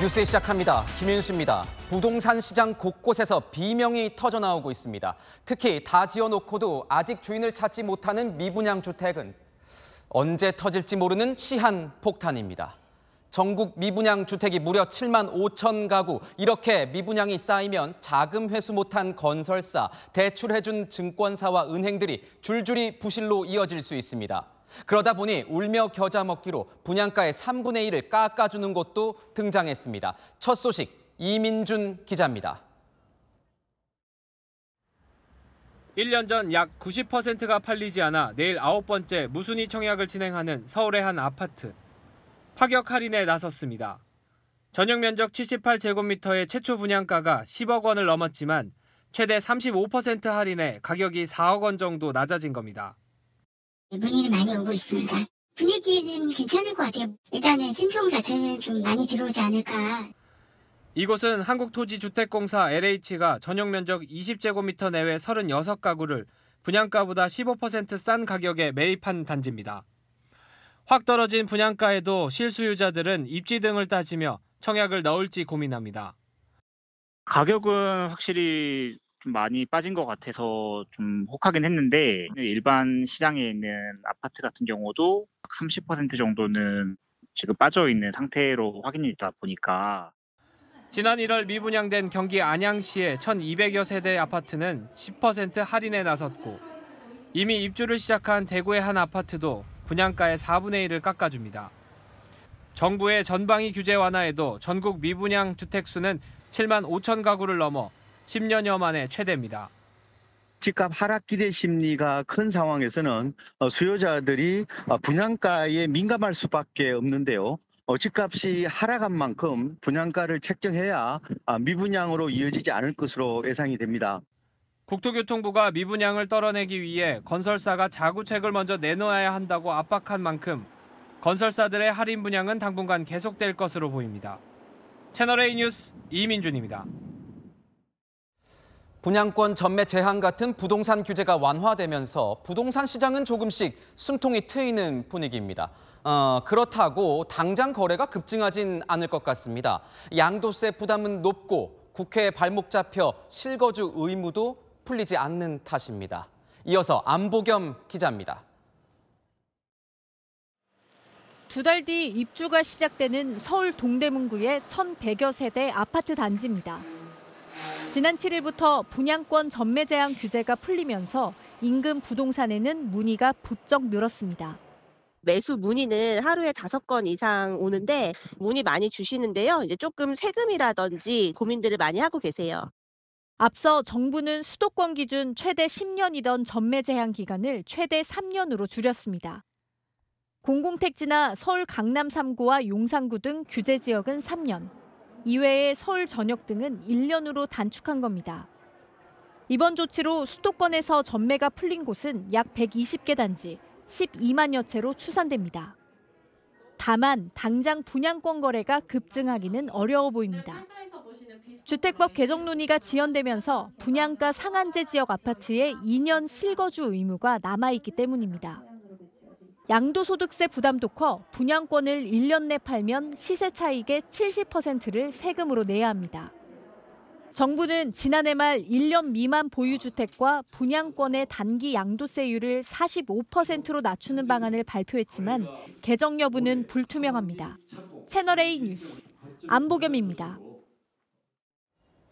뉴스 시작합니다. 김윤수입니다. 부동산 시장 곳곳에서 비명이 터져나오고 있습니다. 특히 다 지어놓고도 아직 주인을 찾지 못하는 미분양 주택은 언제 터질지 모르는 시한 폭탄입니다. 전국 미분양 주택이 무려 7만 5천 가구. 이렇게 미분양이 쌓이면 자금 회수 못한 건설사, 대출해준 증권사와 은행들이 줄줄이 부실로 이어질 수 있습니다. 그러다 보니 울며 겨자 먹기로 분양가의 3분의 1을 깎아주는 곳도 등장했습니다. 첫 소식, 이민준 기자입니다. 1년 전 약 90%가 팔리지 않아 내일 9번째 무순위 청약을 진행하는 서울의 한 아파트. 파격 할인에 나섰습니다. 전용 면적 78제곱미터의 최초 분양가가 10억 원을 넘었지만 최대 35% 할인에 가격이 4억 원 정도 낮아진 겁니다. 문의는 많이 오고 있습니다. 분위기는 괜찮을 것 같아요. 일단은 신청 자체는 좀 많이 들어오지 않을까. 이곳은 한국토지주택공사 LH가 전용 면적 20제곱미터 내외 36가구를 분양가보다 15% 싼 가격에 매입한 단지입니다. 확 떨어진 분양가에도 실수요자들은 입지 등을 따지며 청약을 넣을지 고민합니다. 가격은 확실히 좀 많이 빠진 것 같아서 좀 혹하긴 했는데, 일반 시장에 있는 아파트 같은 경우도 30% 정도는 지금 빠져 있는 상태로 확인이 되다 보니까. 지난 1월 미분양된 경기 안양시의 1,200여 세대 아파트는 10% 할인에 나섰고, 이미 입주를 시작한 대구의 한 아파트도 분양가의 4분의 1을 깎아줍니다. 정부의 전방위 규제 완화에도 전국 미분양 주택 수는 7만 5천 가구를 넘어 10년여 만에 최대입니다. 집값 하락 기대 심리가 큰 상황에서는 수요자들이 분양가에 민감할 수밖에 없는데요. 집값이 하락한 만큼 분양가를 책정해야 미분양으로 이어지지 않을 것으로 예상이 됩니다. 국토교통부가 미분양을 떨어내기 위해 건설사가 자구책을 먼저 내놓아야 한다고 압박한 만큼 건설사들의 할인 분양은 당분간 계속될 것으로 보입니다. 채널A 뉴스 이민준입니다. 분양권 전매 제한 같은 부동산 규제가 완화되면서 부동산 시장은 조금씩 숨통이 트이는 분위기입니다. 그렇다고 당장 거래가 급증하진 않을 것 같습니다. 양도세 부담은 높고 국회에 발목 잡혀 실거주 의무도 풀리지 않는 탓입니다. 이어서 안보겸 기자입니다. 두 달 뒤 입주가 시작되는 서울 동대문구의 1,100여 세대 아파트 단지입니다. 지난 7일부터 분양권 전매 제한 규제가 풀리면서 인근 부동산에는 문의가 부쩍 늘었습니다. 매수 문의는 하루에 5건 이상 오는데 문의 많이 주시는데요. 이제 조금 세금이라든지 고민들을 많이 하고 계세요. 앞서 정부는 수도권 기준 최대 10년이던 전매 제한 기간을 최대 3년으로 줄였습니다. 공공택지나 서울 강남 3구와 용산구 등 규제 지역은 3년, 이외에 서울 전역 등은 1년으로 단축한 겁니다. 이번 조치로 수도권에서 전매가 풀린 곳은 약 120개 단지, 12만여 채로 추산됩니다. 다만 당장 분양권 거래가 급증하기는 어려워 보입니다. 주택법 개정 논의가 지연되면서 분양가 상한제 지역 아파트에 2년 실거주 의무가 남아있기 때문입니다. 양도소득세 부담도 커 분양권을 1년 내 팔면 시세 차익의 70%를 세금으로 내야 합니다. 정부는 지난해 말 1년 미만 보유주택과 분양권의 단기 양도세율을 45%로 낮추는 방안을 발표했지만 개정 여부는 불투명합니다. 채널A 뉴스 안보겸입니다.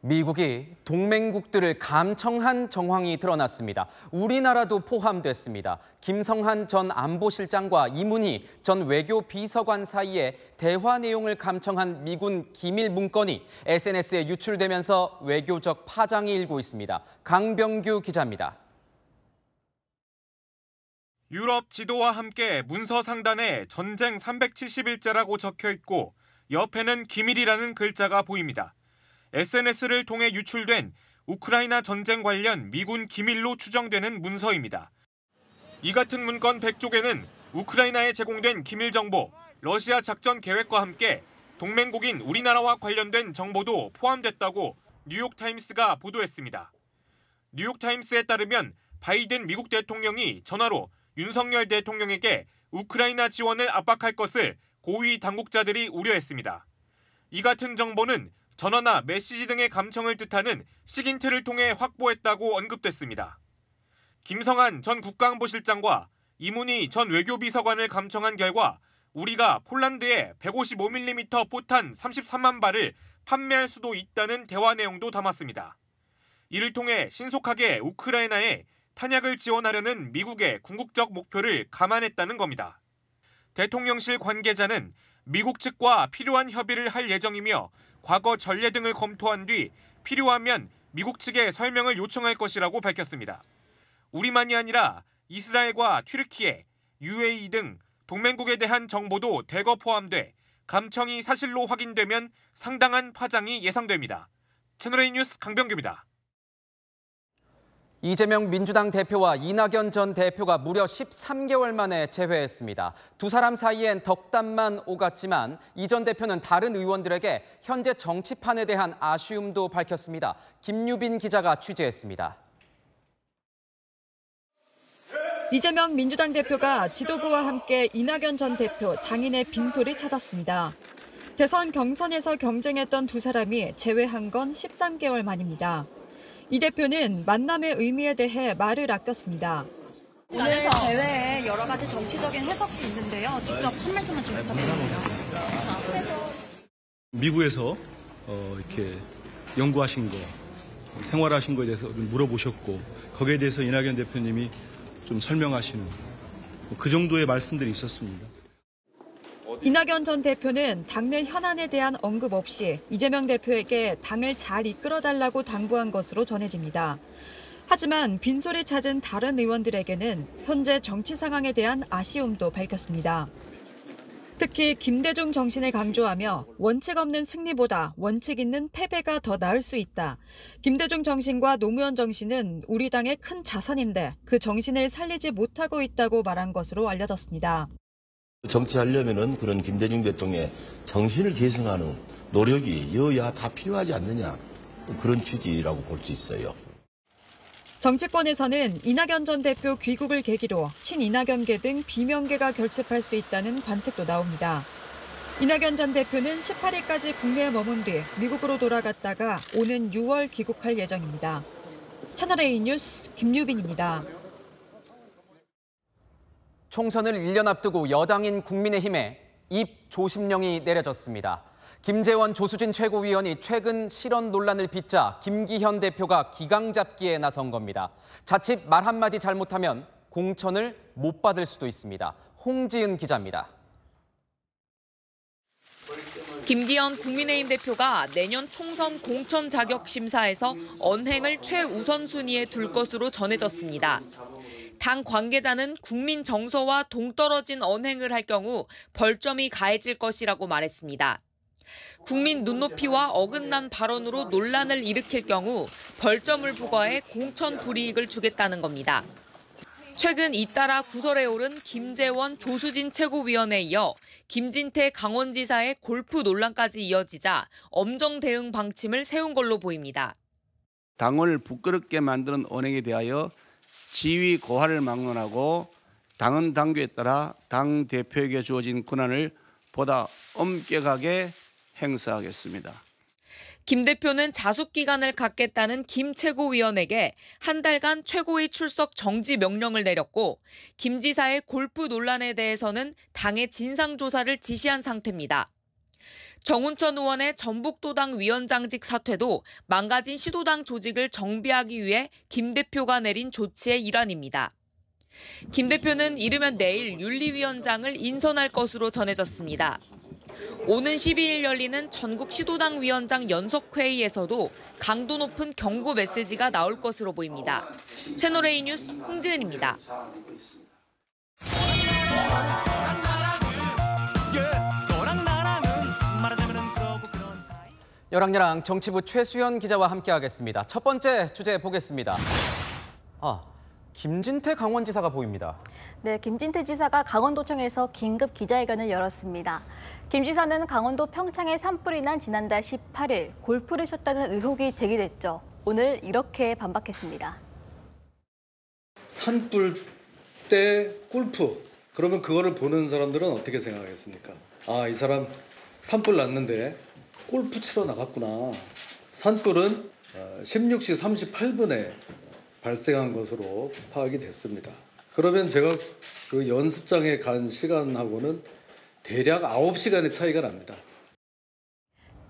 미국이 동맹국들을 감청한 정황이 드러났습니다. 우리나라도 포함됐습니다. 김성한 전 안보실장과 이문희 전 외교비서관 사이에 대화 내용을 감청한 미군 기밀 문건이 SNS에 유출되면서 외교적 파장이 일고 있습니다. 강병규 기자입니다. 유럽 지도와 함께 문서 상단에 전쟁 370일째라고 적혀 있고 옆에는 기밀이라는 글자가 보입니다. SNS를 통해 유출된 우크라이나 전쟁 관련 미군 기밀로 추정되는 문서입니다. 이 같은 문건 100쪽에는 우크라이나에 제공된 기밀 정보, 러시아 작전 계획과 함께 동맹국인 우리나라와 관련된 정보도 포함됐다고 뉴욕타임스가 보도했습니다. 뉴욕타임스에 따르면 바이든 미국 대통령이 전화로 윤석열 대통령에게 우크라이나 지원을 압박할 것을 고위 당국자들이 우려했습니다. 이 같은 정보는 전화나 메시지 등의 감청을 뜻하는 시긴트를 통해 확보했다고 언급됐습니다. 김성한 전 국가안보실장과 이문희 전 외교비서관을 감청한 결과 우리가 폴란드에 155mm 포탄 33만 발을 판매할 수도 있다는 대화 내용도 담았습니다. 이를 통해 신속하게 우크라이나에 탄약을 지원하려는 미국의 궁극적 목표를 감안했다는 겁니다. 대통령실 관계자는 미국 측과 필요한 협의를 할 예정이며 과거 전례 등을 검토한 뒤 필요하면 미국 측에 설명을 요청할 것이라고 밝혔습니다. 우리만이 아니라 이스라엘과 튀르키예, UAE 등 동맹국에 대한 정보도 대거 포함돼 감청이 사실로 확인되면 상당한 파장이 예상됩니다. 채널A 뉴스 강병규입니다. 이재명 민주당 대표와 이낙연 전 대표가 무려 13개월 만에 재회했습니다. 두 사람 사이엔 덕담만 오갔지만 이 전 대표는 다른 의원들에게 현재 정치판에 대한 아쉬움도 밝혔습니다. 김유빈 기자가 취재했습니다. 이재명 민주당 대표가 지도부와 함께 이낙연 전 대표 장인의 빈소를 찾았습니다. 대선 경선에서 경쟁했던 두 사람이 재회한 건 13개월 만입니다. 이 대표는 만남의 의미에 대해 말을 아꼈습니다. 오늘 재회에 여러 가지 정치적인 해석이 있는데요. 직접 한 말씀만 좀 부탁드립니다. 미국에서 이렇게 연구하신 거, 생활하신 거에 대해서 좀 물어보셨고 거기에 대해서 이낙연 대표님이 좀 설명하시는 그 정도의 말씀들이 있었습니다. 이낙연 전 대표는 당내 현안에 대한 언급 없이 이재명 대표에게 당을 잘 이끌어달라고 당부한 것으로 전해집니다. 하지만 빈소를 찾은 다른 의원들에게는 현재 정치 상황에 대한 아쉬움도 밝혔습니다. 특히 김대중 정신을 강조하며 원칙 없는 승리보다 원칙 있는 패배가 더 나을 수 있다. 김대중 정신과 노무현 정신은 우리 당의 큰 자산인데 그 정신을 살리지 못하고 있다고 말한 것으로 알려졌습니다. 정치하려면은 그런 김대중 대통령의 정신을 계승하는 노력이 여야 다 필요하지 않느냐, 그런 취지라고 볼 수 있어요. 정치권에서는 이낙연 전 대표 귀국을 계기로 친이낙연계 등 비명계가 결집할 수 있다는 관측도 나옵니다. 이낙연 전 대표는 18일까지 국내에 머문 뒤 미국으로 돌아갔다가 오는 6월 귀국할 예정입니다. 채널A 뉴스 김유빈입니다. 총선을 1년 앞두고 여당인 국민의힘에 입조심령이 내려졌습니다. 김재원 조수진 최고위원이 최근 실언 논란을 빚자 김기현 대표가 기강잡기에 나선 겁니다. 자칫 말 한마디 잘못하면 공천을 못 받을 수도 있습니다. 홍지은 기자입니다. 김기현 국민의힘 대표가 내년 총선 공천 자격 심사에서 언행을 최우선순위에 둘 것으로 전해졌습니다. 당 관계자는 국민 정서와 동떨어진 언행을 할 경우 벌점이 가해질 것이라고 말했습니다. 국민 눈높이와 어긋난 발언으로 논란을 일으킬 경우 벌점을 부과해 공천 불이익을 주겠다는 겁니다. 최근 잇따라 구설에 오른 김재원 조수진 최고위원에 이어 김진태 강원지사의 골프 논란까지 이어지자 엄정 대응 방침을 세운 걸로 보입니다. 당을 부끄럽게 만드는 언행에 대하여 지위 고하를 막론하고 당은 당규에 따라 당 대표에게 주어진 권한을 보다 엄격하게 행사하겠습니다. 김 대표는 자숙 기간을 갖겠다는 김 최고위원에게 한 달간 최고위 출석 정지 명령을 내렸고 김 지사의 골프 논란에 대해서는 당의 진상조사를 지시한 상태입니다. 정운천 의원의 전북도당 위원장직 사퇴도 망가진 시도당 조직을 정비하기 위해 김 대표가 내린 조치의 일환입니다. 김 대표는 이르면 내일 윤리위원장을 인선할 것으로 전해졌습니다. 오는 12일 열리는 전국 시도당 위원장 연석회의에서도 강도 높은 경고 메시지가 나올 것으로 보입니다. 채널A 뉴스 홍지은입니다. 여랑야랑 정치부 최수연 기자와 함께하겠습니다. 첫 번째 주제 보겠습니다. 김진태 강원지사가 보입니다. 네, 김진태 지사가 강원도청에서 긴급 기자회견을 열었습니다. 김 지사는 강원도 평창에 산불이 난 지난달 18일 골프를 쳤다는 의혹이 제기됐죠. 오늘 이렇게 반박했습니다. 산불 때 골프, 그러면 그거를 보는 사람들은 어떻게 생각하겠습니까? 이 사람 산불 났는데 골프 치러 나갔구나. 산불은 16시 38분에 발생한 것으로 파악이 됐습니다. 그러면 제가 그 연습장에 간 시간하고는 대략 9시간의 차이가 납니다.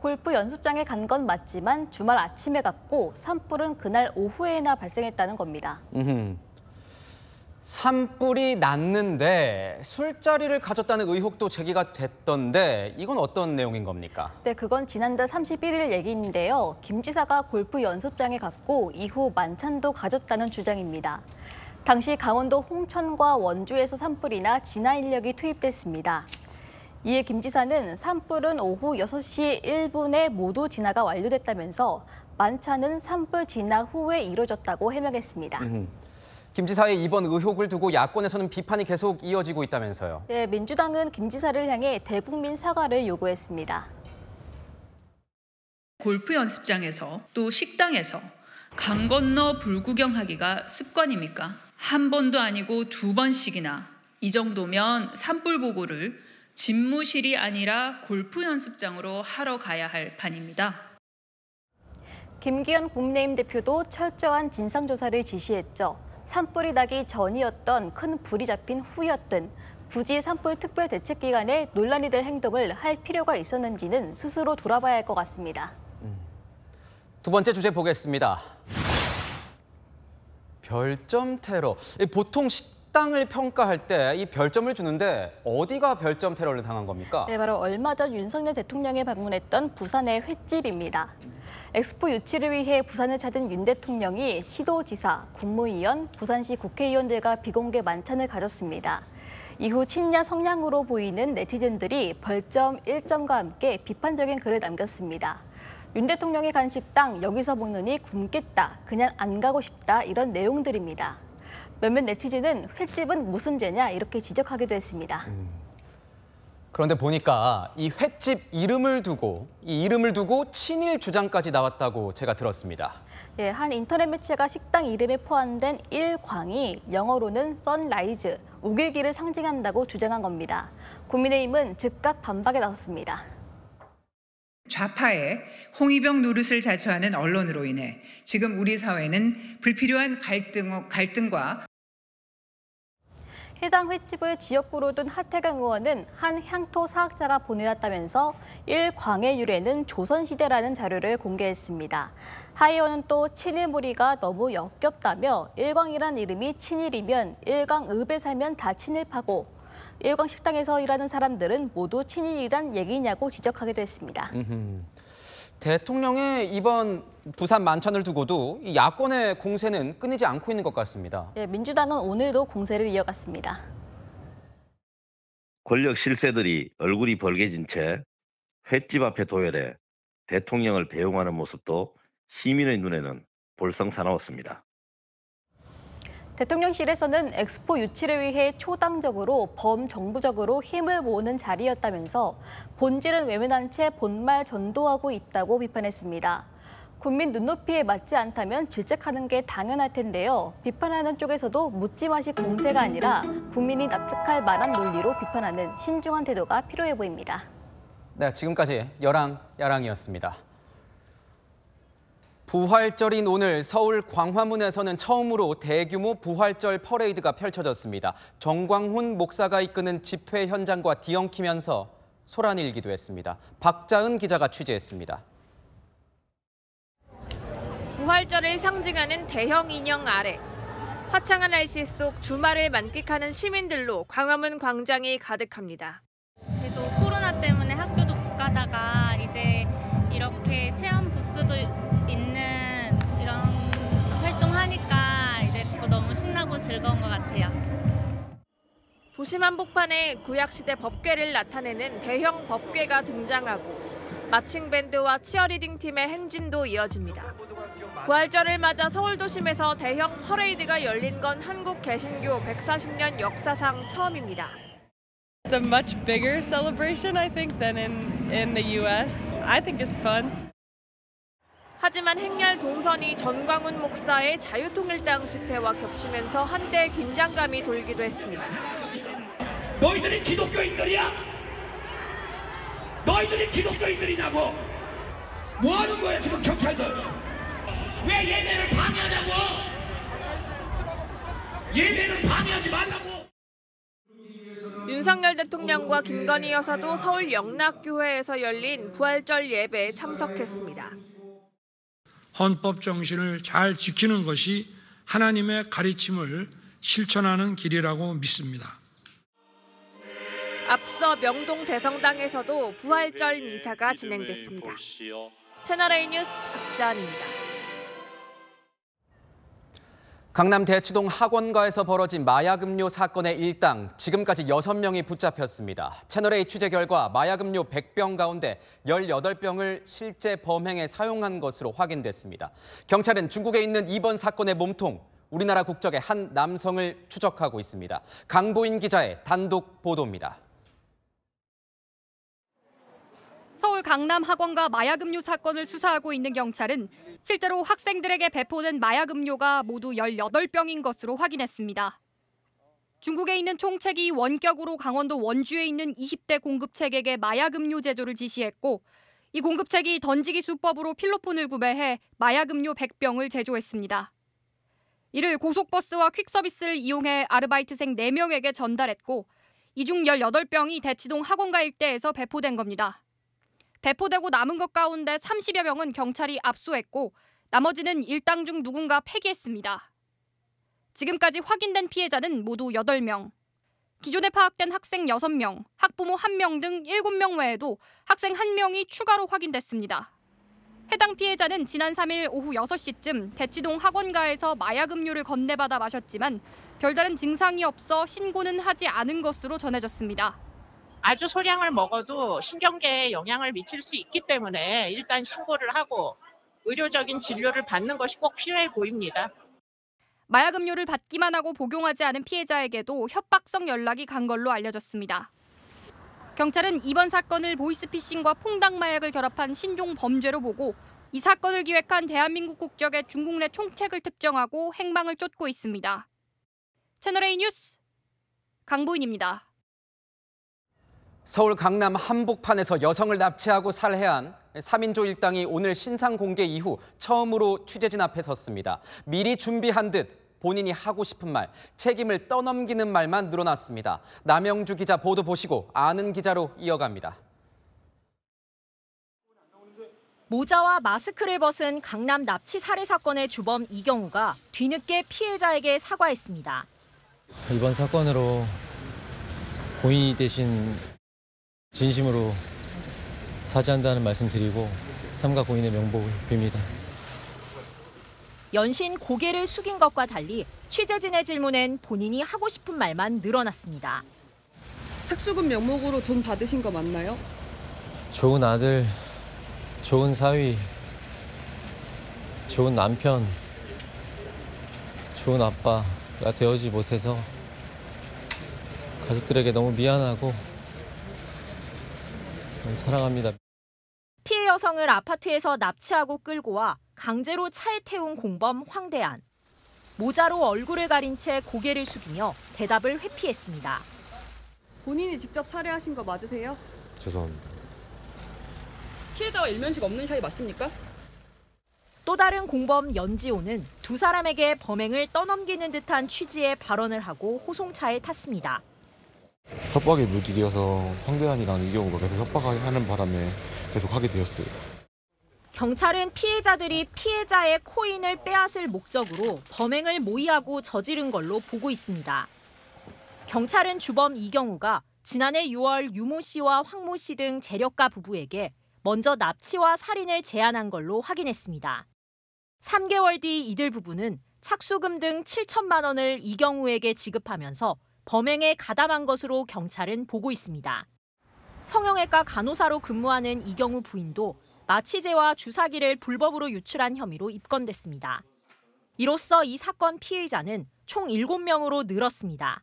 골프 연습장에 간 건 맞지만 주말 아침에 갔고 산불은 그날 오후에나 발생했다는 겁니다. 산불이 났는데 술자리를 가졌다는 의혹도 제기가 됐던데 이건 어떤 내용인 겁니까? 네, 그건 지난달 31일 얘기인데요. 김 지사가 골프 연습장에 갔고 이후 만찬도 가졌다는 주장입니다. 당시 강원도 홍천과 원주에서 산불이 나 진화 인력이 투입됐습니다. 이에 김 지사는 산불은 오후 6시 1분에 모두 진화가 완료됐다면서 만찬은 산불 진화 후에 이루어졌다고 해명했습니다. 김 지사의 이번 의혹을 두고 야권에서는 비판이 계속 이어지고 있다면서요. 네, 민주당은 김 지사를 향해 대국민 사과를 요구했습니다. 골프 연습장에서 또 식당에서 강 건너 불구경하기가 습관입니까? 한 번도 아니고 2번씩이나 이 정도면 산불 보고를 집무실이 아니라 골프 연습장으로 하러 가야 할 판입니다. 김기현 국민의힘 대표도 철저한 진상조사를 지시했죠. 산불이 나기 전이었던 큰 불이 잡힌 후였든 굳이 산불 특별대책기간에 논란이 될 행동을 할 필요가 있었는지는 스스로 돌아봐야 할 것 같습니다. 두 번째 주제 보겠습니다. 별점 테러. 보통 식당을 평가할 때 이 별점을 주는데 어디가 별점 테러를 당한 겁니까? 네, 바로 얼마 전 윤석열 대통령이 방문했던 부산의 횟집입니다. 엑스포 유치를 위해 부산을 찾은 윤 대통령이 시도지사, 국무위원, 부산시 국회의원들과 비공개 만찬을 가졌습니다. 이후 친야 성향으로 보이는 네티즌들이 벌점 1점과 함께 비판적인 글을 남겼습니다. 윤 대통령이 간 식당 여기서 먹느니 굶겠다, 그냥 안 가고 싶다 이런 내용들입니다. 몇몇 네티즌은 횟집은 무슨 죄냐 이렇게 지적하기도 했습니다. 그런데 보니까 이 횟집 이름을 두고 친일 주장까지 나왔다고 제가 들었습니다. 네, 한 인터넷 매체가 식당 이름에 포함된 일광이 영어로는 선라이즈, 우길기를 상징한다고 주장한 겁니다. 국민의힘은 즉각 반박에 나섰습니다. 좌파의 홍위병 노릇을 자처하는 언론으로 인해 지금 우리 사회는 불필요한 갈등과 해당 횟집을 지역구로 둔 하태경 의원은 한 향토 사학자가 보내왔다면서 일광의 유래는 조선시대라는 자료를 공개했습니다. 하 의원은 또 친일무리가 너무 역겹다며 일광이란 이름이 친일이면 일광읍에 살면 다 친일파고 일광 식당에서 일하는 사람들은 모두 친일이란 얘기냐고 지적하기도 했습니다. 대통령의 이번 부산 만찬을 두고도 이 야권의 공세는 끊이지 않고 있는 것 같습니다. 네, 민주당은 오늘도 공세를 이어갔습니다. 권력 실세들이 얼굴이 벌개진 채 횟집 앞에 도열해 대통령을 배웅하는 모습도 시민의 눈에는 볼썽 사나웠습니다. 대통령실에서는 엑스포 유치를 위해 초당적으로 범정부적으로 힘을 모으는 자리였다면서 본질은 외면한 채 본말 전도하고 있다고 비판했습니다. 국민 눈높이에 맞지 않다면 질책하는 게 당연할 텐데요. 비판하는 쪽에서도 묻지마시 공세가 아니라 국민이 납득할 만한 논리로 비판하는 신중한 태도가 필요해 보입니다. 네, 지금까지 야랑이었습니다. 부활절인 오늘 서울 광화문에서는 처음으로 대규모 부활절 퍼레이드가 펼쳐졌습니다. 정광훈 목사가 이끄는 집회 현장과 뒤엉키면서 소란이 일기도 했습니다. 박자은 기자가 취재했습니다. 부활절을 상징하는 대형 인형 아래 화창한 날씨 속 주말을 만끽하는 시민들로 광화문 광장이 가득합니다. 계속 코로나 때문에 학교도 못 가다가 이제 이렇게 체험 부스도 있는 이런 활동하니까 이제 너무 신나고 즐거운 것 같아요. 도심 한복판에 구약시대 법궤를 나타내는 대형 법궤가 등장하고 마칭 밴드와 치어리딩 팀의 행진도 이어집니다. 부활절을 맞아 서울 도심에서 대형 퍼레이드가 열린 건 한국 개신교 140년 역사상 처음입니다. It's a much bigger celebration, I think, than in the U.S. I think it's fun. 하지만 행렬 동선이 전광훈 목사의 자유통일당 집회와 겹치면서 한때 긴장감이 돌기도 했습니다. 너희들이 기독교인들이야? 너희들이 기독교인들이냐고? 뭐 하는 거야 지금 경찰들? 왜 예배를 방해하냐고? 예배는 방해하지 말라고. 윤석열 대통령과 김건희 여사도 서울 영락교회에서 열린 부활절 예배에 참석했습니다. 헌법 정신을 잘 지키는 것이 하나님의 가르침을 실천하는 길이라고 믿습니다. 앞서 명동 대성당에서도 부활절 미사가 진행됐습니다. 채널A 뉴스 박자은입니다. 강남 대치동 학원가에서 벌어진 마약음료 사건의 일당, 지금까지 6명이 붙잡혔습니다. 채널A 취재 결과 마약음료 100병 가운데 18병을 실제 범행에 사용한 것으로 확인됐습니다. 경찰은 중국에 있는 이번 사건의 몸통, 우리나라 국적의 한 남성을 추적하고 있습니다. 강보인 기자의 단독 보도입니다. 서울 강남 학원가 마약음료 사건을 수사하고 있는 경찰은 실제로 학생들에게 배포된 마약음료가 모두 18병인 것으로 확인했습니다. 중국에 있는 총책이 원격으로 강원도 원주에 있는 20대 공급책에게 마약음료 제조를 지시했고, 이 공급책이 던지기 수법으로 필로폰을 구매해 마약음료 100병을 제조했습니다. 이를 고속버스와 퀵서비스를 이용해 아르바이트생 4명에게 전달했고, 이 중 18병이 대치동 학원가 일대에서 배포된 겁니다. 배포되고 남은 것 가운데 30여 병은 경찰이 압수했고, 나머지는 일당 중 누군가 폐기했습니다. 지금까지 확인된 피해자는 모두 8명. 기존에 파악된 학생 6명, 학부모 1명 등 7명 외에도 학생 1명이 추가로 확인됐습니다. 해당 피해자는 지난 3일 오후 6시쯤 대치동 학원가에서 마약음료를 건네받아 마셨지만 별다른 증상이 없어 신고는 하지 않은 것으로 전해졌습니다. 아주 소량을 먹어도 신경계에 영향을 미칠 수 있기 때문에 일단 신고를 하고 의료적인 진료를 받는 것이 꼭 필요해 보입니다. 마약음료를 받기만 하고 복용하지 않은 피해자에게도 협박성 연락이 간 걸로 알려졌습니다. 경찰은 이번 사건을 보이스피싱과 퐁당 마약을 결합한 신종 범죄로 보고, 이 사건을 기획한 대한민국 국적의 중국 내 총책을 특정하고 행방을 쫓고 있습니다. 채널A 뉴스 강보인입니다. 서울 강남 한복판에서 여성을 납치하고 살해한 3인조 일당이 오늘 신상 공개 이후 처음으로 취재진 앞에 섰습니다. 미리 준비한 듯 본인이 하고 싶은 말, 책임을 떠넘기는 말만 늘어났습니다. 남영주 기자 보도 보시고 아는 기자로 이어갑니다. 모자와 마스크를 벗은 강남 납치 살해 사건의 주범 이경우가 뒤늦게 피해자에게 사과했습니다. 이번 사건으로 고인이 대신 진심으로 사죄한다는 말씀 드리고 삼가 고인의 명복을 빕니다. 연신 고개를 숙인 것과 달리 취재진의 질문엔 본인이 하고 싶은 말만 늘어났습니다. 착수금 명목으로 돈 받으신 거 맞나요? 좋은 아들, 좋은 사위, 좋은 남편, 좋은 아빠가 되어주지 못해서 가족들에게 너무 미안하고 사랑합니다. 피해 여성을 아파트에서 납치하고 끌고 와 강제로 차에 태운 공범 황대안. 모자로 얼굴을 가린 채 고개를 숙이며 대답을 회피했습니다. 본인이 직접 살해하신 거 맞으세요? 죄송합니다. 피해자와 일면식 없는 사이 맞습니까? 또 다른 공범 연지호는 두 사람에게 범행을 떠넘기는 듯한 취지의 발언을 하고 호송차에 탔습니다. 협박에 무디려서 황대한이랑 이경우가 계속 협박하는 바람에 계속 하게 되었어요. 경찰은 피해자들이 피해자의 코인을 빼앗을 목적으로 범행을 모의하고 저지른 걸로 보고 있습니다. 경찰은 주범 이경우가 지난해 6월 유모 씨와 황모 씨 등 재력가 부부에게 먼저 납치와 살인을 제안한 걸로 확인했습니다. 3개월 뒤 이들 부부는 착수금 등 7천만 원을 이경우에게 지급하면서 범행에 가담한 것으로 경찰은 보고 있습니다. 성형외과 간호사로 근무하는 이경우 부인도 마취제와 주사기를 불법으로 유출한 혐의로 입건됐습니다. 이로써 이 사건 피의자는 총 7명으로 늘었습니다.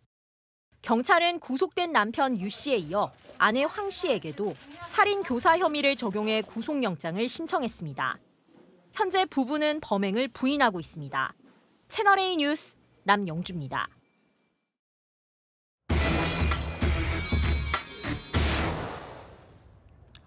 경찰은 구속된 남편 유 씨에 이어 아내 황 씨에게도 살인 교사 혐의를 적용해 구속영장을 신청했습니다. 현재 부부는 범행을 부인하고 있습니다. 채널A 뉴스 남영주입니다.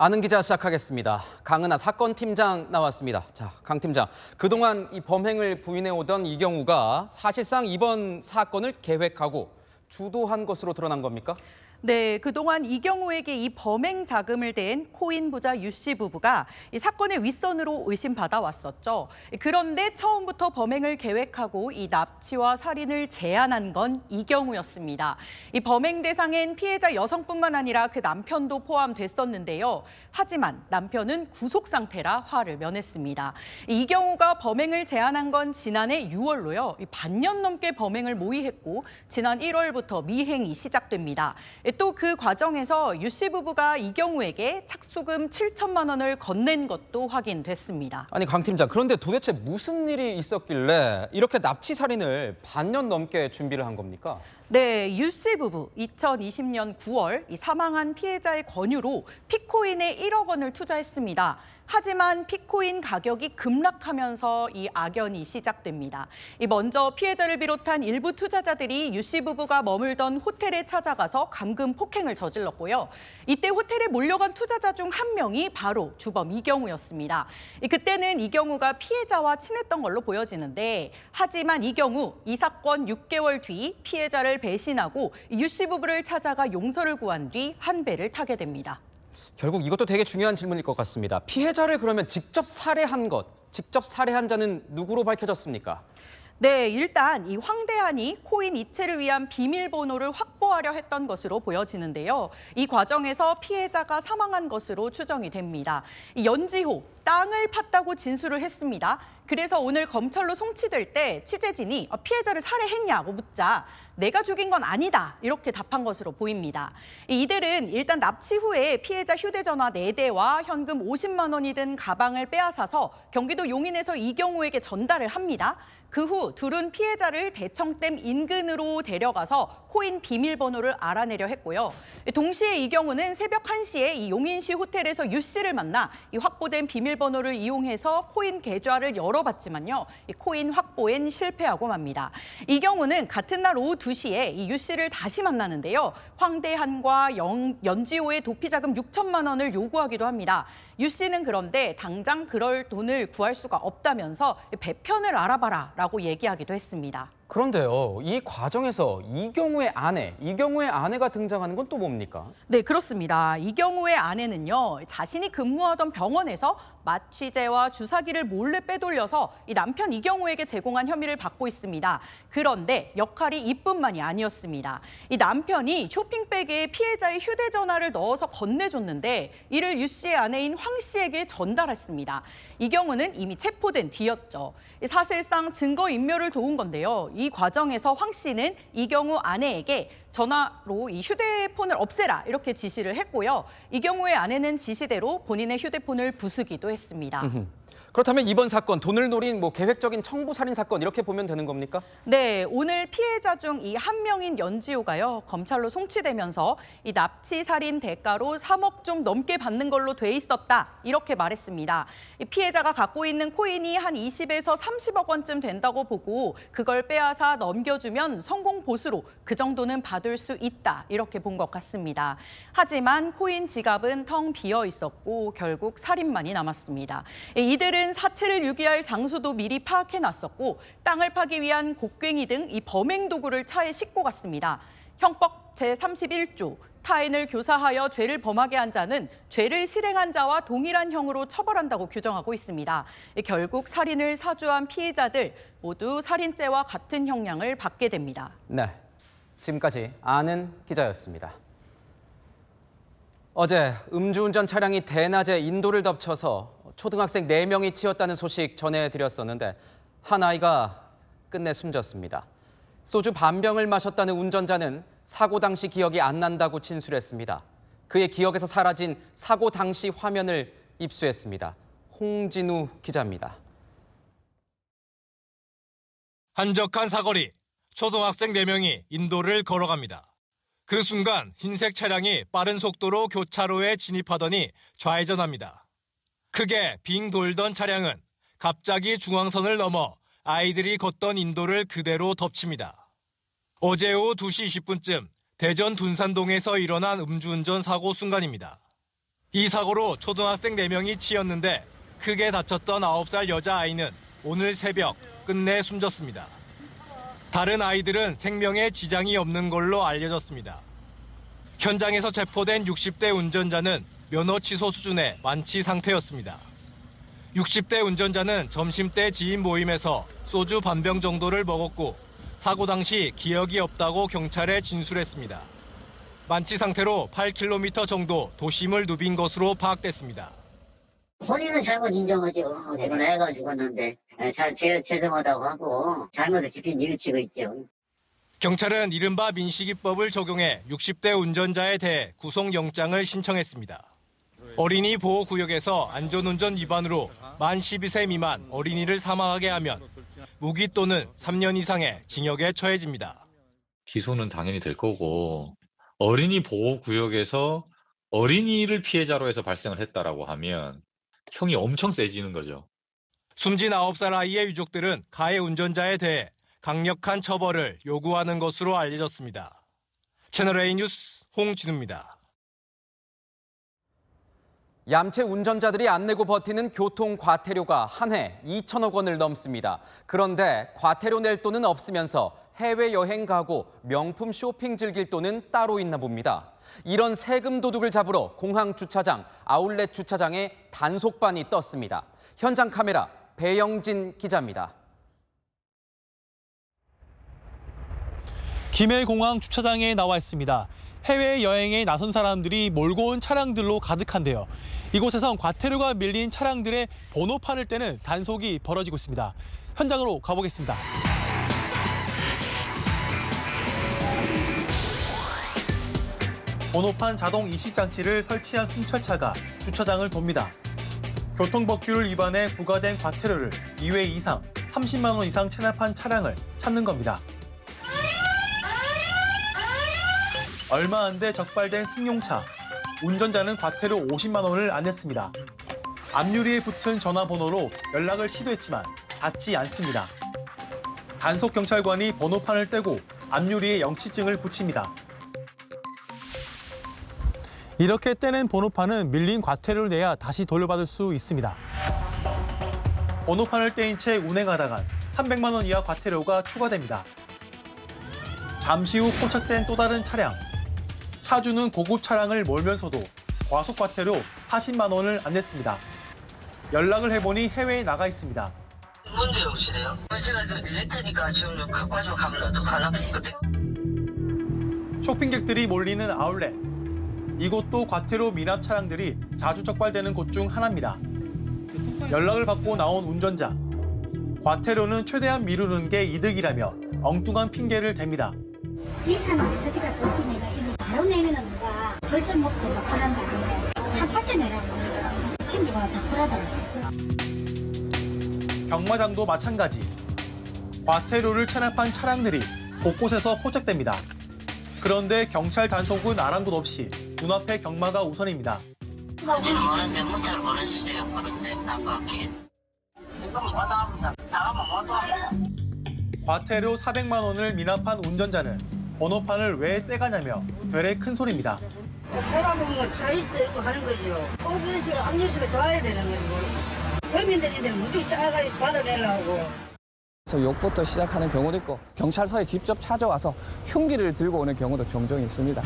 아는 기자 시작하겠습니다. 강은하 사건팀장 나왔습니다. 자, 강 팀장, 그동안 이 범행을 부인해오던 이경우가 사실상 이번 사건을 계획하고 주도한 것으로 드러난 겁니까? 네, 그동안 이경우에게 이 범행 자금을 댄 코인 부자 유 씨 부부가 이 사건의 윗선으로 의심받아 왔었죠. 그런데 처음부터 범행을 계획하고 이 납치와 살인을 제안한 건 이경우였습니다. 이 범행 대상엔 피해자 여성뿐만 아니라 그 남편도 포함됐었는데요. 하지만 남편은 구속 상태라 화를 면했습니다. 이경우가 범행을 제안한 건 지난해 6월로요. 반년 넘게 범행을 모의했고 지난 1월부터 미행이 시작됩니다. 또 그 과정에서 유 씨 부부가 이경우에게 착수금 7천만 원을 건넨 것도 확인됐습니다. 아니, 강 팀장, 그런데 도대체 무슨 일이 있었길래 이렇게 납치 살인을 반년 넘게 준비를 한 겁니까? 네, 유 씨 부부 2020년 9월 이 사망한 피해자의 권유로 피코인에 1억 원을 투자했습니다. 하지만 피코인 가격이 급락하면서 이 악연이 시작됩니다. 먼저 피해자를 비롯한 일부 투자자들이 유 씨 부부가 머물던 호텔에 찾아가서 감금 폭행을 저질렀고요. 이때 호텔에 몰려간 투자자 중 한 명이 바로 주범 이경우였습니다. 그때는 이경우가 피해자와 친했던 걸로 보여지는데 하지만 이경우 이 사건 6개월 뒤 피해자를 배신하고 유 씨 부부를 찾아가 용서를 구한 뒤 한 배를 타게 됩니다. 결국 이것도 되게 중요한 질문일 것 같습니다. 피해자를 그러면 직접 살해한 자는 누구로 밝혀졌습니까? 네, 일단 이 황대한이 코인 이체를 위한 비밀번호를 확보하려 했던 것으로 보여지는데요. 이 과정에서 피해자가 사망한 것으로 추정이 됩니다. 연지호, 땅을 팠다고 진술을 했습니다. 그래서 오늘 검찰로 송치될 때 취재진이 피해자를 살해했냐고 묻자 내가 죽인 건 아니다 이렇게 답한 것으로 보입니다. 이들은 일단 납치 후에 피해자 휴대전화 4대와 현금 50만 원이 든 가방을 빼앗아서 경기도 용인에서 이경우에게 전달을 합니다. 그 후 둘은 피해자를 대청댐 인근으로 데려가서 코인 비밀번호를 알아내려 했고요. 동시에 이경우는 새벽 1시에 이 용인시 호텔에서 유 씨를 만나 이 확보된 비밀번호를 이용해서 코인 계좌를 열어봤지만요. 이 코인 확보엔 실패하고 맙니다. 이경우는 같은 날 오후 2시에 이 유 씨를 다시 만나는데요. 황대한과 연지호의 도피자금 6천만 원을 요구하기도 합니다. 유 씨는 그런데 당장 그럴 돈을 구할 수가 없다면서 배편을 알아봐라 라고 얘기하기도 했습니다. 그런데요, 이 과정에서 이경우의 아내가 등장하는 건 또 뭡니까? 네, 그렇습니다. 이경우의 아내는요, 자신이 근무하던 병원에서 마취제와 주사기를 몰래 빼돌려서 이 남편 이경우에게 제공한 혐의를 받고 있습니다. 그런데 역할이 이뿐만이 아니었습니다. 이 남편이 쇼핑백에 피해자의 휴대전화를 넣어서 건네줬는데 이를 유 씨의 아내인 황 씨에게 전달했습니다. 이경우는 이미 체포된 뒤였죠. 사실상 증거인멸을 도운 건데요. 이 과정에서 황 씨는 이경우 아내에게 전화로 이 휴대폰을 없애라 이렇게 지시를 했고요. 이경우의 아내는 지시대로 본인의 휴대폰을 부수기도 했습니다. 그렇다면 이번 사건, 돈을 노린 계획적인 청부 살인 사건 이렇게 보면 되는 겁니까? 네, 오늘 피해자 중 이 한 명인 연지호가요. 검찰로 송치되면서 이 납치 살인 대가로 3억 좀 넘게 받는 걸로 돼 있었다. 이렇게 말했습니다. 이 피해자가 갖고 있는 코인이 한 20에서 30억 원쯤 된다고 보고 그걸 빼앗아 넘겨주면 성공 보수로 그 정도는 받을 수 있다. 이렇게 본 것 같습니다. 하지만 코인 지갑은 텅 비어 있었고 결국 살인만이 남았습니다. 이들은 사체를 유기할 장소도 미리 파악해놨었고 땅을 파기 위한 곡괭이 등 이 범행 도구를 차에 싣고 갔습니다. 형법 제31조 타인을 교사하여 죄를 범하게 한 자는 죄를 실행한 자와 동일한 형으로 처벌한다고 규정하고 있습니다. 결국 살인을 사주한 피해자들 모두 살인죄와 같은 형량을 받게 됩니다. 네, 지금까지 아는 기자였습니다. 어제 음주운전 차량이 대낮에 인도를 덮쳐서 초등학생 4명이 치였다는 소식 전해드렸었는데 한 아이가 끝내 숨졌습니다. 소주 반병을 마셨다는 운전자는 사고 당시 기억이 안 난다고 진술했습니다. 그의 기억에서 사라진 사고 당시 화면을 입수했습니다. 홍진우 기자입니다. 한적한 사거리, 초등학생 4명이 인도를 걸어갑니다. 그 순간 흰색 차량이 빠른 속도로 교차로에 진입하더니 좌회전합니다. 크게 빙 돌던 차량은 갑자기 중앙선을 넘어 아이들이 걷던 인도를 그대로 덮칩니다. 어제 오후 2시 20분쯤 대전 둔산동에서 일어난 음주운전 사고 순간입니다. 이 사고로 초등학생 4명이 치였는데 크게 다쳤던 9살 여자아이는 오늘 새벽 끝내 숨졌습니다. 다른 아이들은 생명에 지장이 없는 걸로 알려졌습니다. 현장에서 체포된 60대 운전자는 면허 취소 수준의 만취 상태였습니다. 60대 운전자는 점심때 지인 모임에서 소주 반병 정도를 먹었고 사고 당시 기억이 없다고 경찰에 진술했습니다. 만취 상태로 8km 정도 도심을 누빈 것으로 파악됐습니다. 본인은 잘못 인정하죠. 대근해가 죽었는데 죄송하다고 하고 잘못을 짚인 뉘우치고 있죠. 경찰은 이른바 민식이법을 적용해 60대 운전자에 대해 구속영장을 신청했습니다. 어린이 보호구역에서 안전운전 위반으로 만 12세 미만 어린이를 사망하게 하면 무기 또는 3년 이상의 징역에 처해집니다. 기소는 당연히 될 거고 어린이 보호구역에서 어린이를 피해자로 해서 발생을 했다라고 하면 형이 엄청 세지는 거죠. 숨진 9살 아이의 유족들은 가해 운전자에 대해 강력한 처벌을 요구하는 것으로 알려졌습니다. 채널A 뉴스 홍진우입니다. 얌체 운전자들이 안 내고 버티는 교통 과태료가 한 해 2천억 원을 넘습니다. 그런데 과태료 낼 돈은 없으면서 해외여행 가고 명품 쇼핑 즐길 돈은 따로 있나 봅니다. 이런 세금 도둑을 잡으러 공항 주차장, 아울렛 주차장에 단속반이 떴습니다. 현장 카메라 배영진 기자입니다. 김해공항 주차장에 나와 있습니다. 해외여행에 나선 사람들이 몰고 온 차량들로 가득한데요. 이곳에선 과태료가 밀린 차량들의 번호판을 떼는 단속이 벌어지고 있습니다. 현장으로 가보겠습니다. 번호판 자동 이식 장치를 설치한 순찰차가 주차장을 돕니다. 교통법규를 위반해 부과된 과태료를 2회 이상 30만 원 이상 체납한 차량을 찾는 겁니다. 얼마 안 돼 적발된 승용차. 운전자는 과태료 50만 원을 안 냈습니다. 앞유리에 붙은 전화번호로 연락을 시도했지만 닿지 않습니다. 단속 경찰관이 번호판을 떼고 앞유리에 영치증을 붙입니다. 이렇게 떼낸 번호판은 밀린 과태료를 내야 다시 돌려받을 수 있습니다. 번호판을 떼인 채 운행하다간 300만 원 이하 과태료가 추가됩니다. 잠시 후 포착된 또 다른 차량. 차주는 고급 차량을 몰면서도 과속 과태료 40만 원을 안 냈습니다. 연락을 해보니 해외에 나가 있습니다. 뭔데 오시래요? 제가 낼 테니까 지금 갖고 와서 가면 또 가나보거든. 쇼핑객들이 몰리는 아울렛. 이곳도 과태료 미납 차량들이 자주 적발되는 곳 중 하나입니다. 연락을 받고 나온 운전자. 과태료는 최대한 미루는 게 이득이라며 엉뚱한 핑계를 댑니다. 비싼 비서기가 그렇게 내가 이거 바로 내면은 누가 벌점 먹고 막 그런 거 아닌데 참 빨리 내라고 친구가 자꾸 하더라고요. 경마장도 마찬가지. 과태료를 체납한 차량들이 곳곳에서 포착됩니다. 그런데 경찰 단속은 아랑곳 없이 눈앞에 경마가 우선입니다. 어제는 오는데 문자를 보내주세요. 그런데 나밖에 이건 못합니다. 나가면 못합니다. 과태료 400만 원을 미납한 운전자는 번호판을 왜 떼가냐며 되레 큰 소리입니다. 돌아보면 차이스도 있고 하는 거죠. 꼭 이런 식으로 압류수가 둬야 되는 거고. 서민들이 무조건 짜가 받아내려고. 욕부터 시작하는 경우도 있고 경찰서에 직접 찾아와서 흉기를 들고 오는 경우도 종종 있습니다.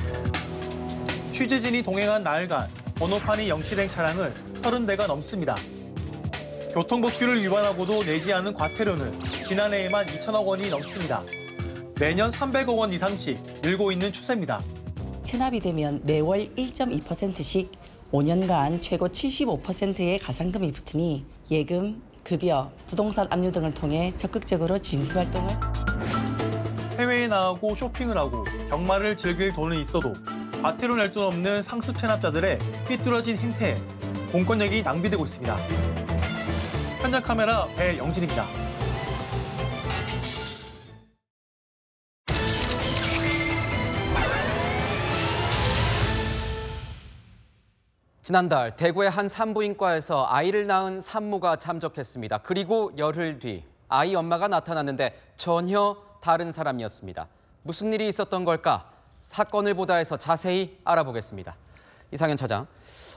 취재진이 동행한 나흘간 번호판이 영치된 차량은 30대가 넘습니다. 교통법규를 위반하고도 내지 않은 과태료는 지난해에만 2천억 원이 넘습니다. 매년 300억 원 이상씩 늘고 있는 추세입니다. 체납이 되면 매월 1.2%씩 5년간 최고 75%의 가산금이 붙으니 예금, 급여, 부동산 압류 등을 통해 적극적으로 징수 활동을. 해외에 나가고 쇼핑을 하고 경마를 즐길 돈은 있어도 과태료 낼 돈 없는 상습 체납자들의 삐뚤어진 행태에 공권력이 낭비되고 있습니다. 현장 카메라 배영진입니다. 지난달 대구의 한 산부인과에서 아이를 낳은 산모가 참석했습니다. 그리고 열흘 뒤 아이 엄마가 나타났는데 전혀 다른 사람이었습니다. 무슨 일이 있었던 걸까? 사건을 보다 해서 자세히 알아보겠습니다. 이상현 차장,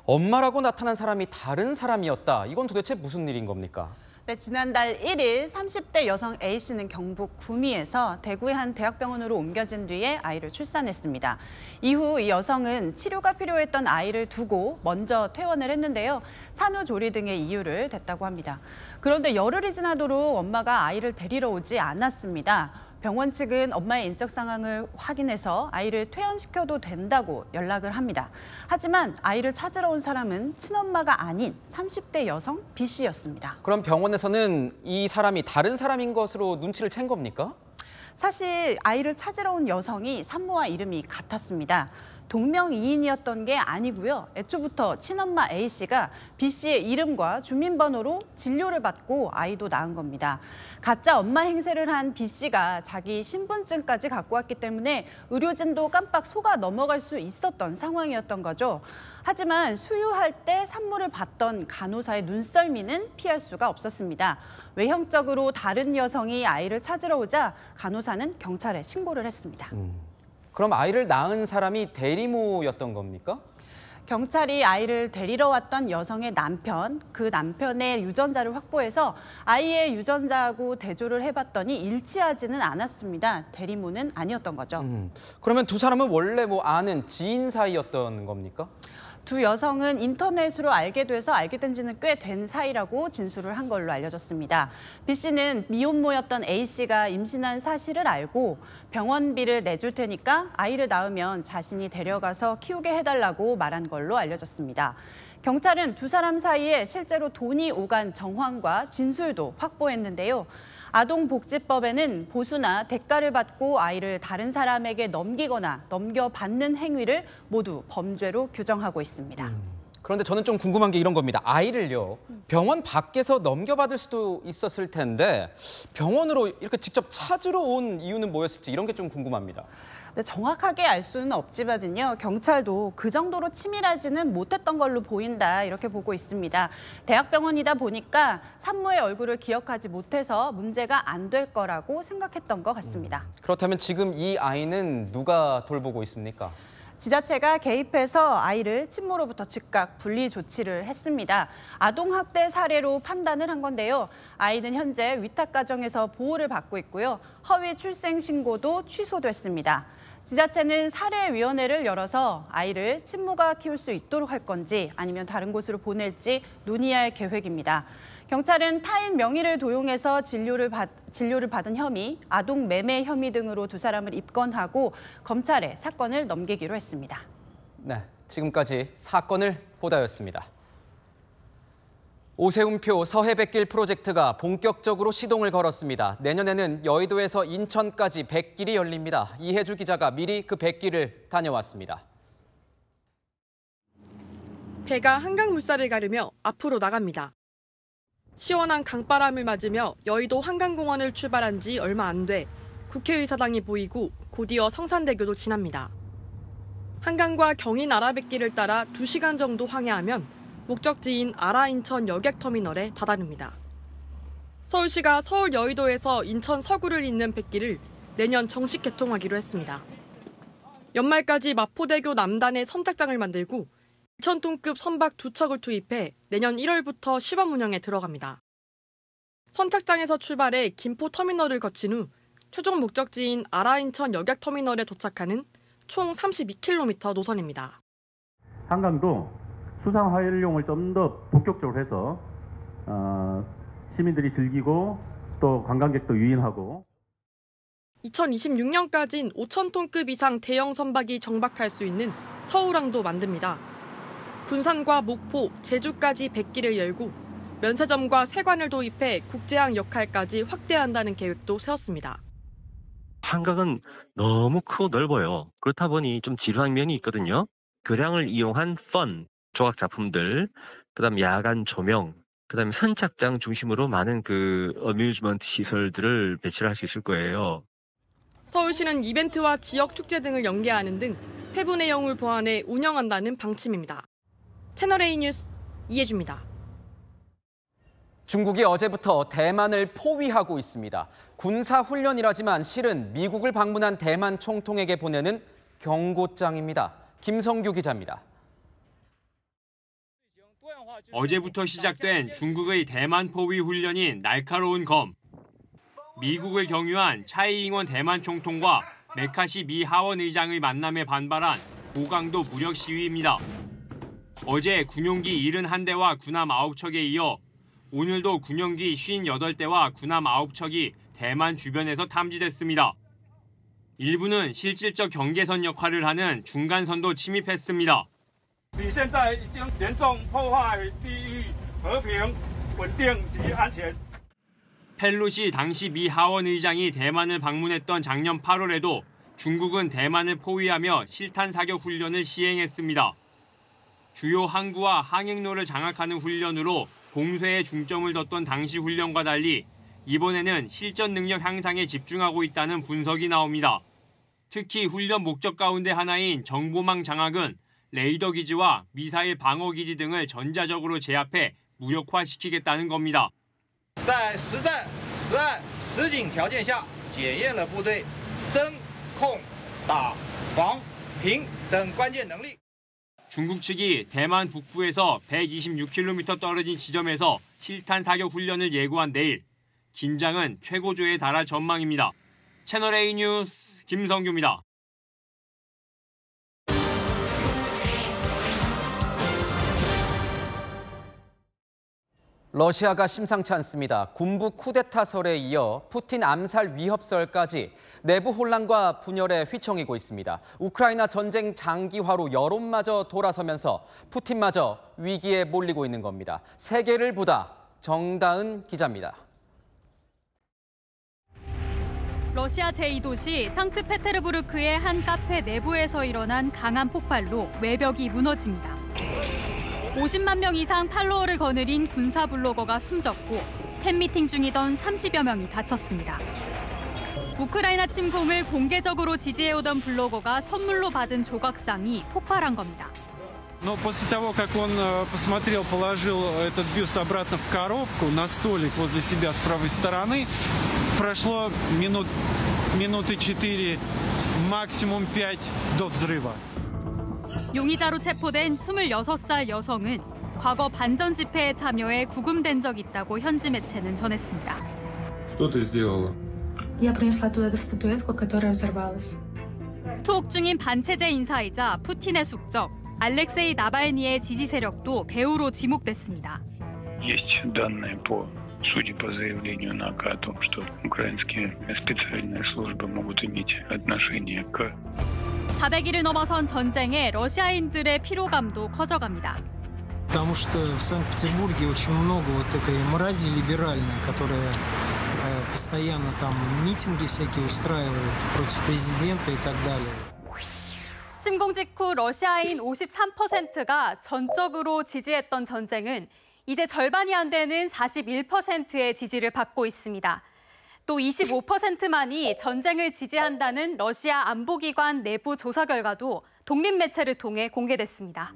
엄마라고 나타난 사람이 다른 사람이었다. 이건 도대체 무슨 일인 겁니까? 네, 지난달 1일 30대 여성 A씨는 경북 구미에서 대구의 한 대학병원으로 옮겨진 뒤에 아이를 출산했습니다. 이후 이 여성은 치료가 필요했던 아이를 두고 먼저 퇴원을 했는데요. 산후조리 등의 이유를 댔다고 합니다. 그런데 열흘이 지나도록 엄마가 아이를 데리러 오지 않았습니다. 병원 측은 엄마의 인적 상황을 확인해서 아이를 퇴원시켜도 된다고 연락을 합니다. 하지만 아이를 찾으러 온 사람은 친엄마가 아닌 30대 여성 B씨였습니다. 그럼 병원에서는 이 사람이 다른 사람인 것으로 눈치를 챈 겁니까? 사실 아이를 찾으러 온 여성이 산모와 이름이 같았습니다. 동명이인이었던 게 아니고요. 애초부터 친엄마 A씨가 B씨의 이름과 주민번호로 진료를 받고 아이도 낳은 겁니다. 가짜 엄마 행세를 한 B씨가 자기 신분증까지 갖고 왔기 때문에 의료진도 깜빡 속아 넘어갈 수 있었던 상황이었던 거죠. 하지만 수유할 때 산모를 봤던 간호사의 눈썰미는 피할 수가 없었습니다. 외형적으로 다른 여성이 아이를 찾으러 오자 간호사는 경찰에 신고를 했습니다. 그럼 아이를 낳은 사람이 대리모였던 겁니까? 경찰이 아이를 데리러 왔던 여성의 남편, 그 남편의 유전자를 확보해서 아이의 유전자하고 대조를 해봤더니 일치하지는 않았습니다. 대리모는 아니었던 거죠. 그러면 두 사람은 원래 아는 지인 사이였던 겁니까? 두 여성은 인터넷으로 알게 돼서 알게 된 지는 꽤 된 사이라고 진술을 한 걸로 알려졌습니다. B씨는 미혼모였던 A씨가 임신한 사실을 알고 병원비를 내줄 테니까 아이를 낳으면 자신이 데려가서 키우게 해달라고 말한 걸로 알려졌습니다. 경찰은 두 사람 사이에 실제로 돈이 오간 정황과 진술도 확보했는데요. 아동복지법에는 보수나 대가를 받고 아이를 다른 사람에게 넘기거나 넘겨받는 행위를 모두 범죄로 규정하고 있습니다. 그런데 저는 좀 궁금한 게 이런 겁니다. 아이를요, 병원 밖에서 넘겨받을 수도 있었을 텐데 병원으로 이렇게 직접 찾으러 온 이유는 뭐였을지 이런 게 좀 궁금합니다. 네, 정확하게 알 수는 없지만요. 경찰도 그 정도로 치밀하지는 못했던 걸로 보인다 이렇게 보고 있습니다. 대학병원이다 보니까 산모의 얼굴을 기억하지 못해서 문제가 안 될 거라고 생각했던 것 같습니다. 그렇다면 지금 이 아이는 누가 돌보고 있습니까? 지자체가 개입해서 아이를 친모로부터 즉각 분리 조치를 했습니다. 아동학대 사례로 판단을 한 건데요. 아이는 현재 위탁가정에서 보호를 받고 있고요. 허위 출생 신고도 취소됐습니다. 지자체는 사례위원회를 열어서 아이를 친모가 키울 수 있도록 할 건지 아니면 다른 곳으로 보낼지 논의할 계획입니다. 경찰은 타인 명의를 도용해서 진료를 받은 혐의, 아동 매매 혐의 등으로 두 사람을 입건하고 검찰에 사건을 넘기기로 했습니다. 네, 지금까지 사건을 보다였습니다. 오세훈표 서해뱃길 프로젝트가 본격적으로 시동을 걸었습니다. 내년에는 여의도에서 인천까지 뱃길이 열립니다. 이혜주 기자가 미리 그 뱃길을 다녀왔습니다. 배가 한강 물살을 가르며 앞으로 나갑니다. 시원한 강바람을 맞으며 여의도 한강공원을 출발한 지 얼마 안 돼 국회의사당이 보이고 곧이어 성산대교도 지납니다. 한강과 경인 아라뱃길을 따라 2시간 정도 항해하면 목적지인 아라인천 여객터미널에 다다릅니다. 서울시가 서울 여의도에서 인천 서구를 잇는 뱃길을 내년 정식 개통하기로 했습니다. 연말까지 마포대교 남단에 선착장을 만들고 2,000톤급 선박 2척을 투입해 내년 1월부터 시범 운영에 들어갑니다. 선착장에서 출발해 김포터미널을 거친 후 최종 목적지인 아라인천 여객터미널에 도착하는 총 32km 노선입니다. 한강도 수상 활용을 좀 더 본격적으로 해서 시민들이 즐기고 또 관광객도 유인하고 2026년까지는 5,000톤급 이상 대형 선박이 정박할 수 있는 서울항도 만듭니다. 군산과 목포, 제주까지 뱃길을 열고 면세점과 세관을 도입해 국제항 역할까지 확대한다는 계획도 세웠습니다. 한강은 너무 크고 넓어요. 그렇다 보니 좀 지루한 면이 있거든요. 교량을 이용한 조각 작품들, 그다음 야간 조명, 그다음에 선착장 중심으로 많은 어뮤즈먼트 시설들을 배치를 할 수 있을 거예요. 서울시는 이벤트와 지역 축제 등을 연계하는 등 세부 내용을 보완해 운영한다는 방침입니다. 채널A 뉴스 이혜주입니다. 중국이 어제부터 대만을 포위하고 있습니다. 군사훈련이라지만 실은 미국을 방문한 대만 총통에게 보내는 경고장입니다. 김성규 기자입니다. 어제부터 시작된 중국의 대만 포위 훈련인 날카로운 검. 미국을 경유한 차이잉원 대만 총통과 메카시 미 하원 의장의 만남에 반발한 고강도 무력 시위입니다. 어제 군용기 71대와 군함 9척에 이어 오늘도 군용기 58대와 군함 9척이 대만 주변에서 탐지됐습니다. 일부는 실질적 경계선 역할을 하는 중간선도 침입했습니다. 펠로시 당시 미 하원 의장이 대만을 방문했던 작년 8월에도 중국은 대만을 포위하며 실탄 사격 훈련을 시행했습니다. 주요 항구와 항행로를 장악하는 훈련으로 공세에 중점을 뒀던 당시 훈련과 달리 이번에는 실전 능력 향상에 집중하고 있다는 분석이 나옵니다. 특히 훈련 목적 가운데 하나인 정보망 장악은 레이더 기지와 미사일 방어 기지 등을 전자적으로 제압해 무력화시키겠다는 겁니다. 在实战、实案、实景条件下检验了部队侦、控、打、防、平等关键能力。 중국 측이 대만 북부에서 126km 떨어진 지점에서 실탄 사격 훈련을 예고한 내일, 긴장은 최고조에 달할 전망입니다. 채널A 뉴스 김성규입니다. 러시아가 심상치 않습니다. 군부 쿠데타설에 이어 푸틴 암살 위협설까지 내부 혼란과 분열에 휘청이고 있습니다. 우크라이나 전쟁 장기화로 여론마저 돌아서면서 푸틴마저 위기에 몰리고 있는 겁니다. 세계를 보다 정다은 기자입니다. 러시아 제2도시 상트페테르부르크의 한 카페 내부에서 일어난 강한 폭발로 외벽이 무너집니다. 50만 명 이상 팔로워를 거느린 군사 블로거가 숨졌고 팬미팅 중이던 30여 명이 다쳤습니다. 우크라이나 침공을 공개적으로 지지해오던 블로거가 선물로 받은 조각상이 폭발한 겁니다. Но после того, как он посмотрел, положил этот бюст обратно в коробку на столик возле себя с правой стороны, прошло минуты 4, максимум 5 до взрыва. 용의자로 체포된 26살 여성은 과거 반전 집회에 참여해 구금된 적 있다고 현지 매체는 전했습니다. Что ты сделала? Я принесла туда эту статуэтку, которая взорвалась. 투옥 중인 반체제 인사이자 푸틴의 숙적 알렉세이 나발니의 지지 세력도 배후로 지목됐습니다. Есть данные судя по заявлению НАКА о том, что украинские специальные службы могут иметь отношение к 400일을 넘어선 전쟁에 러시아인들의 피로감도 커져갑니다. Потому что в Санкт-Петербурге очень много вот этой мрази либеральной, которая постоянно там митинги всякие устраивает против президента и так далее. 침공 직후 러시아인 53%가 전적으로 지지했던 전쟁은 이제 절반이 안 되는 41%의 지지를 받고 있습니다. 또 25%만이 전쟁을 지지한다는 러시아 안보기관 내부 조사 결과도 독립 매체를 통해 공개됐습니다.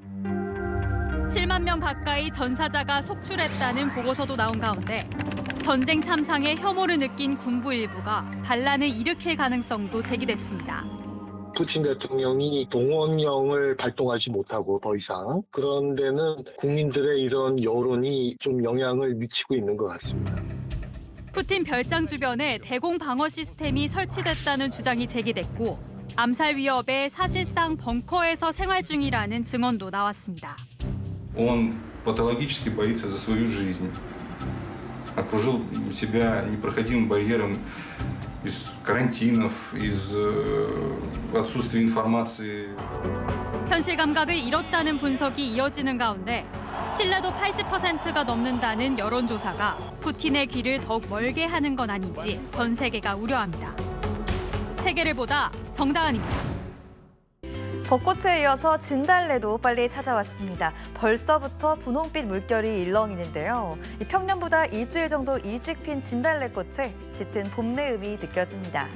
7만 명 가까이 전사자가 속출했다는 보고서도 나온 가운데 전쟁 참상의 혐오를 느낀 군부 일부가 반란을 일으킬 가능성도 제기됐습니다. 푸틴 대통령이 동원령을 발동하지 못하고 더 이상 그런 데는 국민들의 이런 여론이 좀 영향을 미치고 있는 것 같습니다. 푸틴 별장 주변에 대공 방어 시스템이 설치됐다는 주장이 제기됐고 암살 위협에 사실상 벙커에서 생활 중이라는 증언도 나왔습니다. Он патологически боится за свою жизнь. Окружил себя непроходимым барьером из карантинов, из отсутствия информации. 현실 감각을 잃었다는 분석이 이어지는 가운데 신뢰도 80%가 넘는다는 여론조사가 푸틴의 귀를 더욱 멀게 하는 건 아닌지 전 세계가 우려합니다. 세계를 보다 정다은입니다. 벚꽃에 이어서 진달래도 빨리 찾아왔습니다. 벌써부터 분홍빛 물결이 일렁이는데요. 평년보다 일주일 정도 일찍 핀 진달래꽃에 짙은 봄 내음이 느껴집니다.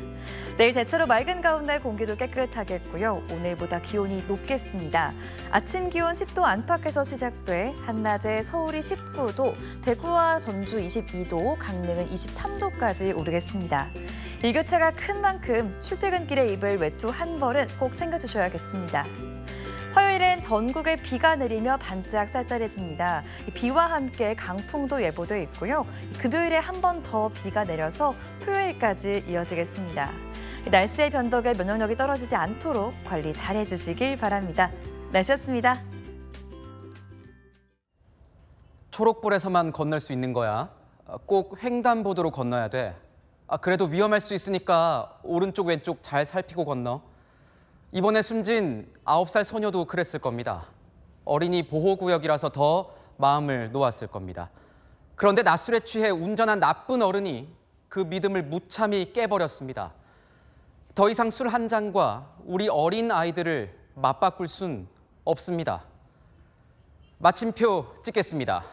내일 대체로 맑은 가운데 공기도 깨끗하겠고요. 오늘보다 기온이 높겠습니다. 아침 기온 10도 안팎에서 시작돼 한낮에 서울이 19도, 대구와 전주 22도, 강릉은 23도까지 오르겠습니다. 일교차가 큰 만큼 출퇴근길에 입을 외투 한 벌은 꼭 챙겨주셔야겠습니다. 화요일엔 전국에 비가 내리며 반짝 쌀쌀해집니다. 비와 함께 강풍도 예보돼 있고요. 금요일에 한 번 더 비가 내려서 토요일까지 이어지겠습니다. 날씨의 변덕에 면역력이 떨어지지 않도록 관리 잘 해주시길 바랍니다. 날씨였습니다. 초록불에서만 건널 수 있는 거야. 꼭 횡단보도로 건너야 돼. 그래도 위험할 수 있으니까 오른쪽 왼쪽 잘 살피고 건너. 이번에 숨진 9살 소녀도 그랬을 겁니다. 어린이 보호구역이라서 더 마음을 놓았을 겁니다. 그런데 낮술에 취해 운전한 나쁜 어른이 그 믿음을 무참히 깨버렸습니다. 더 이상 술 한 잔과 우리 어린 아이들을 맞바꿀 순 없습니다. 마침표 찍겠습니다.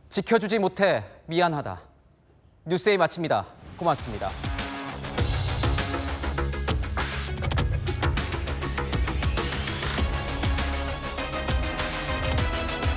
지켜주지 못해 미안하다. 뉴스에이 마칩니다. 고맙습니다.